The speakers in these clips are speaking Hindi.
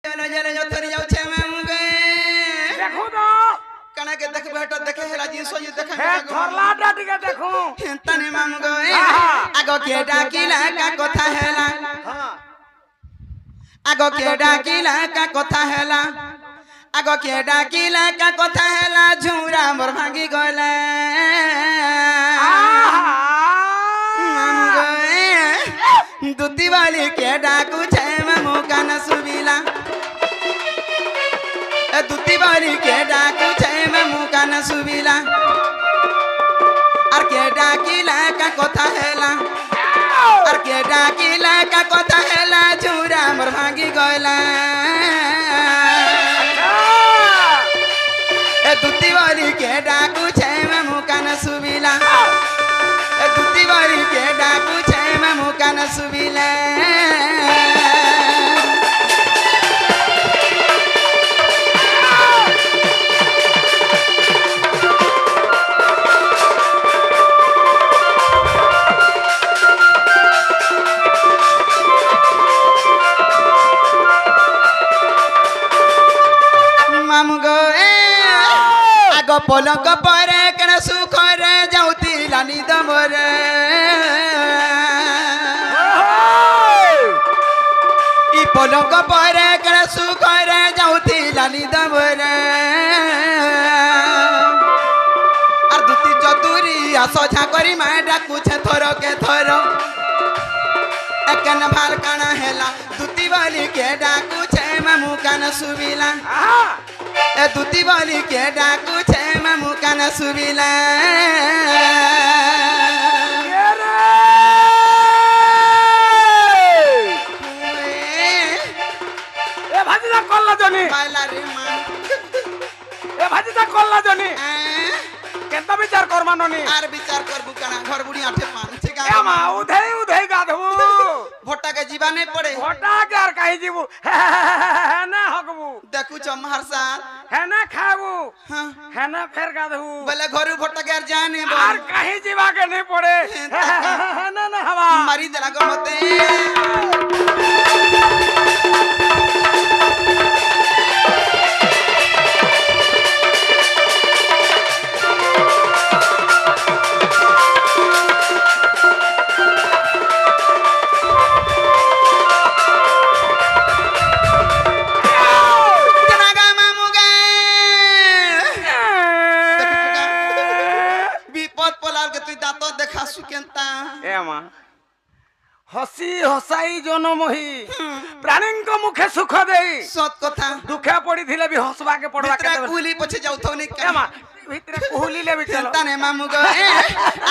चलो चलो जो थरी जाऊ छे मैं गए देखो तो कना के देख बेटा देखे हेला जी सोई देखे हे थरलाटा टिके देखो तने माम गए आगो के डाकिला का कथा हेला हां आगो के डाकिला का कथा हेला आगो के डाकिला का कथा हेला झूरा मोर भांगी गले माम गए दुती वाली के डाकू छे मामू कान सुबिला दुती वाली के डाकू छे मामू कान सुबिला আর কে ডাকিলা কা কথা হেলা আর কে ডাকিলা কা কথা হেলা ঝুরা মোর ভাঙি গয়লা এ দুতি বাড়ি কে ডাকু ছে মামু কান সুবিলা এ দুতি বাড়ি কে ডাকু ছে মামু কান সুবিলা पलक पर कण सुख रे जाउती लानी दमरे ई पलक पर कण सुख रे जाउती लानी दमरे और दुती चतुरी आसो झाकरी मा डाकू छे थर के थर एकन भार काना हेला दुती वाली के डाकू छे मामू कान सुबिला ए दुती वाली के डाकू छे मामू कान सुबिला ए भाजीदा कल्ला जनी माला रे मां ए भाजीदा कल्ला जनी केनता विचार कर माननी आर विचार करबू काना घर बुढ़ी आठे पान छे गा ए मा उधे उधे गाधबू भोटा के जीवा नहीं पड़े भोटा के आर काहे जीवू ना हकबू देखू चमहर साल है ना खाबू हां है ना फेर गाधबू बोले घरू भोटा के आर जाने आर काहे जीवा के नहीं पड़े ना ना हवा मारी देला गमते हसी हसाई जनमही प्राणी को मुखे सुख देई सत कथा दुखे पड़ी थिले भी हसबा के पड़वा के कुली पछे जाउथौ नि केमा भीतर कुहली ले भी चलो तने मामू गए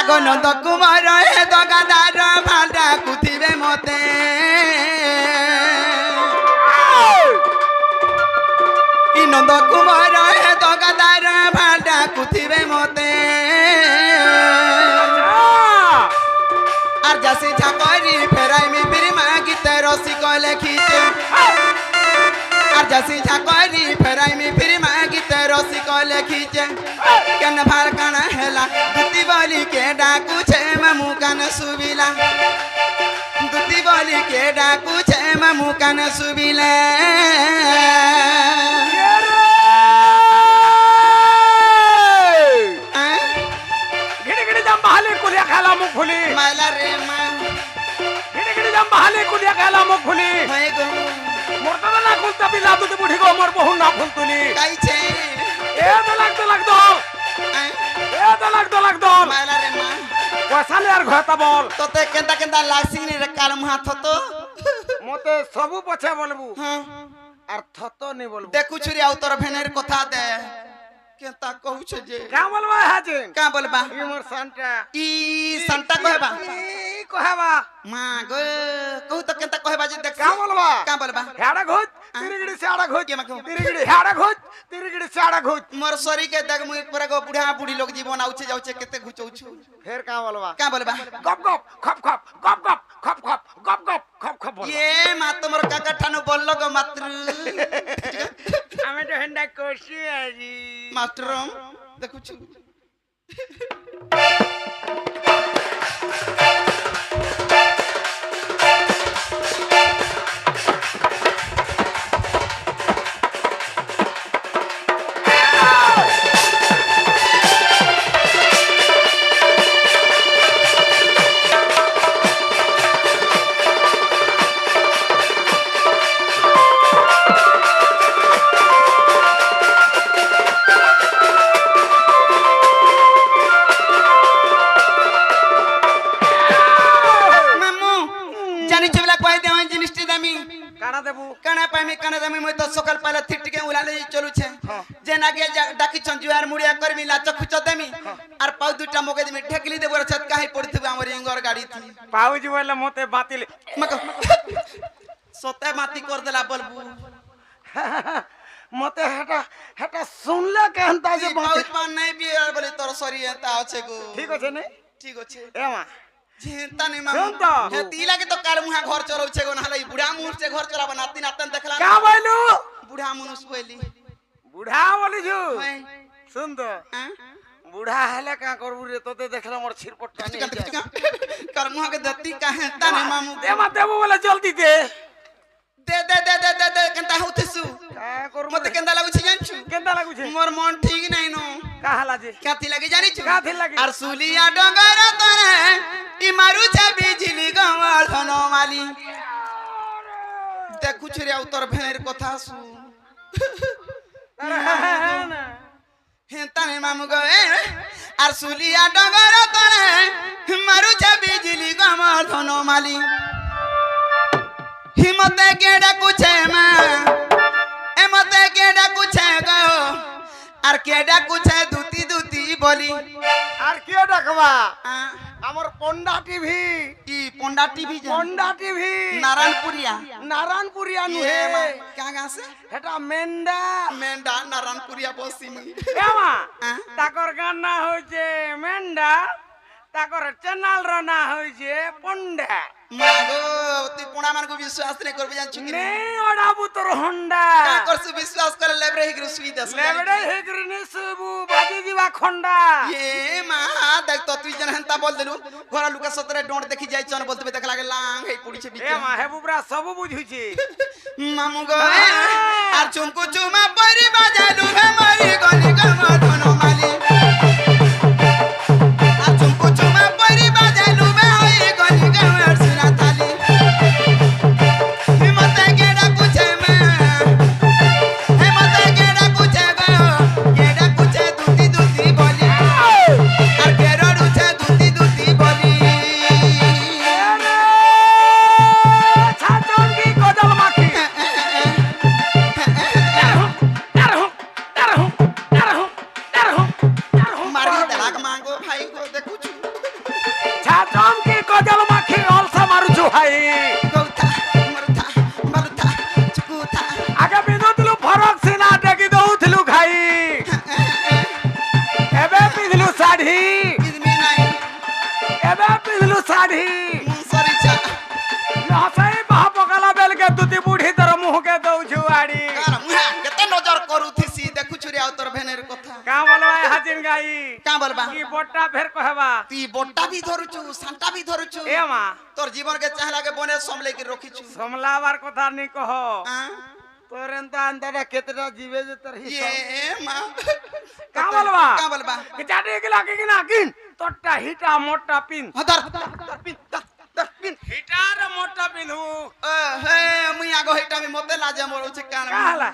आगो नंद कुमार हे गगादार भाडा कुथिबे मते ई नंद कुमार हे गगादार भाडा कुथिबे मते আর যাসি ঝাকরি ফেরাই মি ফির মাগিতে রসি কলে খিচে আর যাসি ঝাকরি ফেরাই মি ফির মাগিতে রসি কলে খিচে কেন ভার কানা হেলা দুতি বলি কে ডাকু ছে মামু কান সুবিলা দুতি বলি কে ডাকু ছে মামু কান সুবিলা गिड़ी गिड़ी जम बहाले कुलिया खाला मुख फुली माला रे मां गिड़ी गिड़ी जम बहाले कुलिया खाला मुख फुली होय गो मोरता ना खुलता बिला तू बुढ़ी को मोर बहु ना खुलतुली काई छे ए दलक दो ए दलक दो माला रे मां पैसा ले यार घता बोल तोते केंता केंता लासी ने काल हाथ तो मते सबु पछे बोलबू हां आर थतो नहीं बोलबू देखु छुरी आउ तोर भेनेर कथा दे केंता कहू छे जे का बोलबा हाजे का बोलबा ई मोर संता ई संता कहबा ई कहबा मां गो कहू तो केंता कहबा जे देख का बोलबा हेड़ा घुच तिरगिड़ी से आड़ा घुच केमा कहू तिरगिड़ी हेड़ा घुच तिरगिड़ी से आड़ा घुच मोर सरी के देख मुई पर गो बुढ़ा बुढ़ी लोग जीवन आउछे जाउछे केते घुचौछु फिर का बोलबा गप गप खप खप गप गप खप खप गप गप खप खप बोल ये मा तोमर काका ठानु बोललो गो मात्र हमें तो हंडा कोशी आजी मास्टर देखु छु पाइमी कने दमी मैं तो सकल पहले थिट के उलाले चलू छे जे नागे डाकी छन जुआर मुड़िया करमी लाच खुच देमी आर पाउ दुटा मगे देमी ढेकली देबर छत काहे पड़थबे हमर इंगर गाड़ी थी पाउज बोले मते बातिल मको सते माती कर देला बलबू मते हेटा हेटा सुनले केनता जे बहुत मान नहीं बियर बोले तोर सरी एता আছে गो ठीक আছে ने ठीक আছে एमा जेता नहीं मामा हे तीला के तो काल मुहा घर चलौ छे गो नहले बुढ़ा मुंह से घर चलाबा नाती नातन देखला का बोलू बुढ़ा मनुष्य बोली बुढ़ा बोली छु सुन तो हां बुढ़ा हेले का करबू रे तोते देखला मोर छिरपट्टा नहीं कर मुहा के दत्ती का हेता नहीं मामू एमा देबो बोले जल्दी दे दे केनता होतसु का करू मते केनता लागु छी जानछु केनता लागु छे मोर मन ठीक नहीं नो काहला जे काथी लागे जानी छु काथी लागे आर सुलिया डगर तोरे ई मारू छे बिजली गवार धनो माली देखु छु रे उतर भेर कथा सु हेता नहीं मामू गए आर सुलिया डगर तोरे मारू छे बिजली गवार धनो माली हिम्मते केडा कुछे मां एमते केडा कुछे गो आर केडा कुछे दूती दूती बोली আর কি ডাকবা আমার পন্ডা টিভি ई पोंडा टीवी পন্ডা টিভি नारायणपुरिया নারায়ণপুরিয়া নুহে क्या गा से এটা মেন্ডা मेंढा नारायणपुरिया बसी में এমা তাকর গান না হইছে মেন্ডা তাকর চ্যানেল র না হইছে পন্ডা मागो ती पोणा मान को विश्वास नहीं करबे जान चुकी নেই ওড়াবু তোর হন্ডা का करसु विश्वास कर लेबरे ही सुई दस লেবড়ে হেগরিনি সুবু বাজি দিবা খন্ডা ये मां देख तो तुई जन हंता बोल देलु घरा लुका सतरे डोंट देखि जाय चन बोलते देख लागे लांग हे पुड़ी छे बिके এমা হেবুবরা সবু বুঝুছি मामू गो आर चुमकु चुमा परी बाजालु हे मरी गली गम धनो माली आर चुमकु चुमा परी बाजालु बे होई गली गम सुना थाली हिम्मत केडा कुछे में हिम्मत केडा कुछे गो केडा कुछे दूती दूती बोली आर केरोडू छे दूती दूती बोली ছাচঙ্গি কদল মাখি मारी दलाक मांगो भाई को देखु छु ছাচঙ্গি কদল মাখি অলসা মারুছু ভাই गौथा मरुथा मरुथा चुकुथा আগে বিনোদলু ফরক সিনা দেখি দউথলু খাই এবে পিধলু শাড়ি इदमी नहीं এবে পিধলু শাড়ি मुसरिचा নসাই বাহ পকালা বেল কে দুতি বুঢ়ী তোর মুহ কে দউছু আড়ি कार मुहा केते नजर करू थिसी देखु छु रे आउतर भेनेर कथा কা বলবাই হাজিন গাই का बोलबा কি বট্টা ফের কহবা ती बोट्टा भी धरु छु सांटा भी धरु छु এ মা तोर जीवन के चाहला के बने समले के रखी छु সমলাবার কথা নি কহ हां তোর এন্তা আন্দাটা কেতটা জিবে যে তোর হিসাব ये मां কা বলবা का बोलबा কি চাটি গিলা কি না কিন তোরটা হিটা মোটা পিন हदर दर पिन হিটার মোটা পিনহু हे मुई आगो हेटा में मते लाजे मोर छु कान কাহলা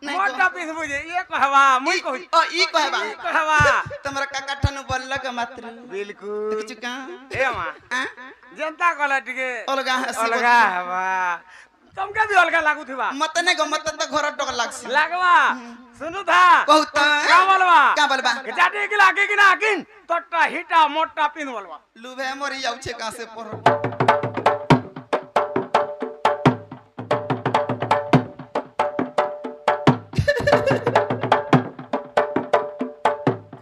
মোটা পিনহু যে ইয়ে কহবা মুই কহি ओ ई कहबा কহবা तमरा काका ठनु बोललक मात्र বিলকুল देखु छु का এ মা জেন্তা কলা টিকে अलगा हसी অলগা হবা तुमके भी अलगा लागू थिबा मत ने गो मत त घर डग लागसी लागवा सुनु था बहुत का बोलबा का बोलबा चाटी के लागे कि ना किन तोटा हिटा मोटा पिन बोलबा लुभे मरी जाउ छे का से पर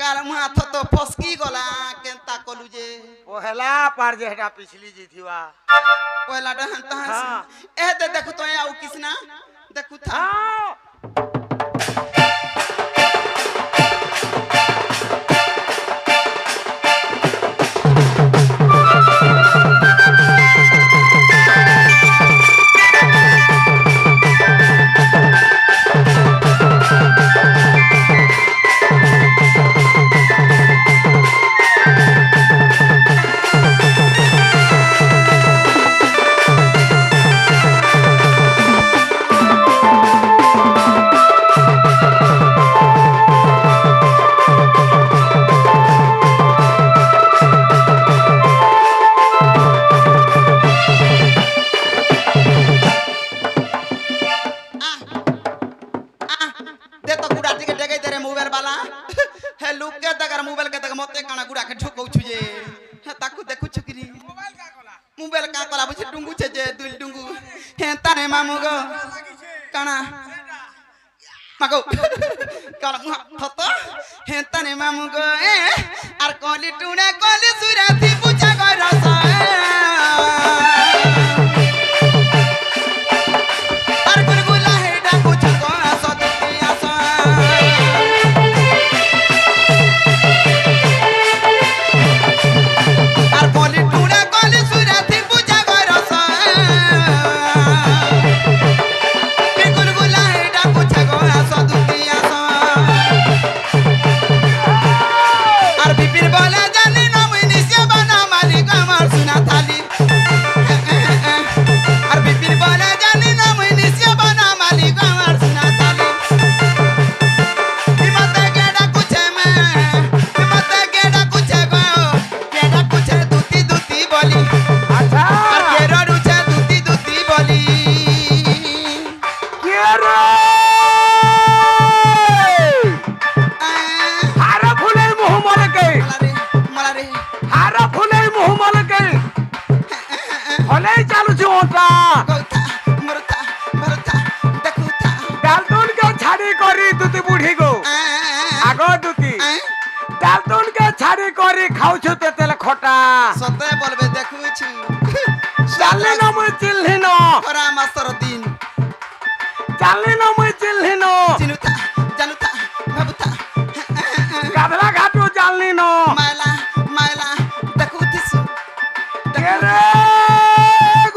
कार हाथ तो फसकी गला केनता कलु जे पहला पार जे हटा पिछली जी थिबा पहला डहन तहन हाँ। ए दे देखु तो आउ किसना देखु था हां बाला हे लुक के तकर मोबाइल के तक मते काना गुड़ा के ढुकौ छु जे हे ताकू देखु छुकरी मोबाइल का कला बुझी डुंगु छे जे दुल डुंगु हे तारे मामू गो काना मागो काला मुहा फत हे तारे मामू गो आर कोली टुने कोली सुराती पूजा गरस आर गुलगुला हे डाकू छको सदती आसा आर कोली टुने कोली सुराती पूजा गरस के गुलगुला हे डाकू छको सदती आसा आर बिपिन बोले जानी ना मुनी से बना मालिक अमर सुना थाली आर बिपिन बोले जानी ना मुनी से बना मालिक अमर सुना थाली हिम्मत केडा कुछ में हिम्मत केडा कुछ गो केडा कुछ दूती दूती बोली अच्छा आर केरो रुचे दूती दूती बोली केरो हारा फुले मुंह मल के मला रे हारा फुले मुंह मल के हले चालू छी ओटा गौथा मरथा मरथा देखुथा डालटून के छाड़ी करी दुती बुढ़ी गो आगो दुती डालटून के छाड़ी करी खाऊ छु तेल खटा सते बोलबे देखु छु चालले न मुई चिल्हि न खरा मास्टर दिन चालले न मुई चिल्हि न चिनुथा जानुथा भाबुथा गाधला घाटू चालनी न मायला मायला देखुथिसु केरे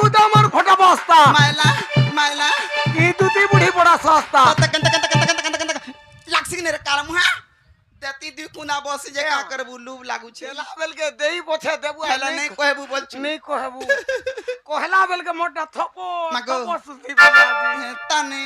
गुदामर फटा बस्ता मायला मायला ई दुती बुढ़ी बड़ा सस्ता तक लागसिक ने काल मुहा देती दु कुना बस जे का करबु लूब लागु छे केला बेल के देई पोछे देबु हेला नहीं कहबु बोलछु नहीं कहबू कहला बेल के मोटा थपो मागो। थपो सुती बाजी तने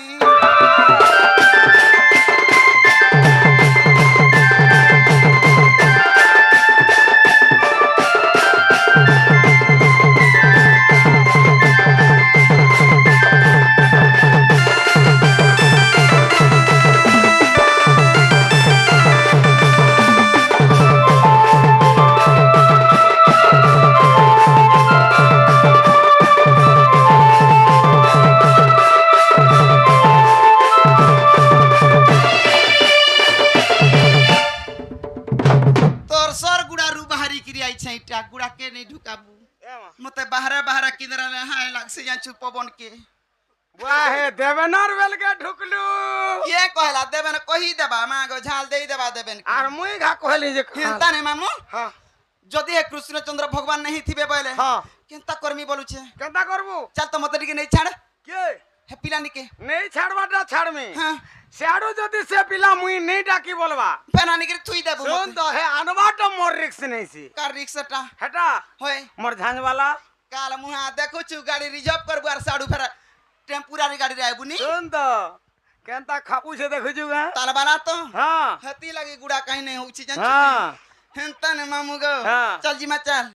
तोर सर गुड़ा रू बाहरी किरी आई छै टा गुड़ा के नहीं ढुकाबू मते बाहर बाहर किधर हाय लागसे जांचू पवन के वाहे देवेनर बेल के ढुकलू ये कहला देबन कही देबा मागो झाल देई देबा देबन आर मुई घा कहली जे केनता ने मामू हां जदि हे कृष्णचंद्र भगवान नहीं थिबे बोले हां केनता कर्मी बोलू छे केता करबू चल तो मते के नहीं छाड़ के हे पिलानी के नहीं छाड़बाटा छाड़ में हां सियाड़ो जदि से पिला मुई नहीं डाकी बोलबा पेनानी के थुई देबू सुन तो है अनबाट मोर रिक्स नहीं सी कार रिक्शाटा हटा होय मोर झांझ वाला काल मुहा देखो छु गाड़ी रिजर्व करबू आर साडू फेरा टेम्पुरारी गाड़ी रे आबू नी सुन तो केनता खापू से देखु जुगा ताल बाला तो हां हती लगी गुड़ा कहीं नहीं होउ छी जान हां हेंता ने मामू गो हाँ। चल जी मा चल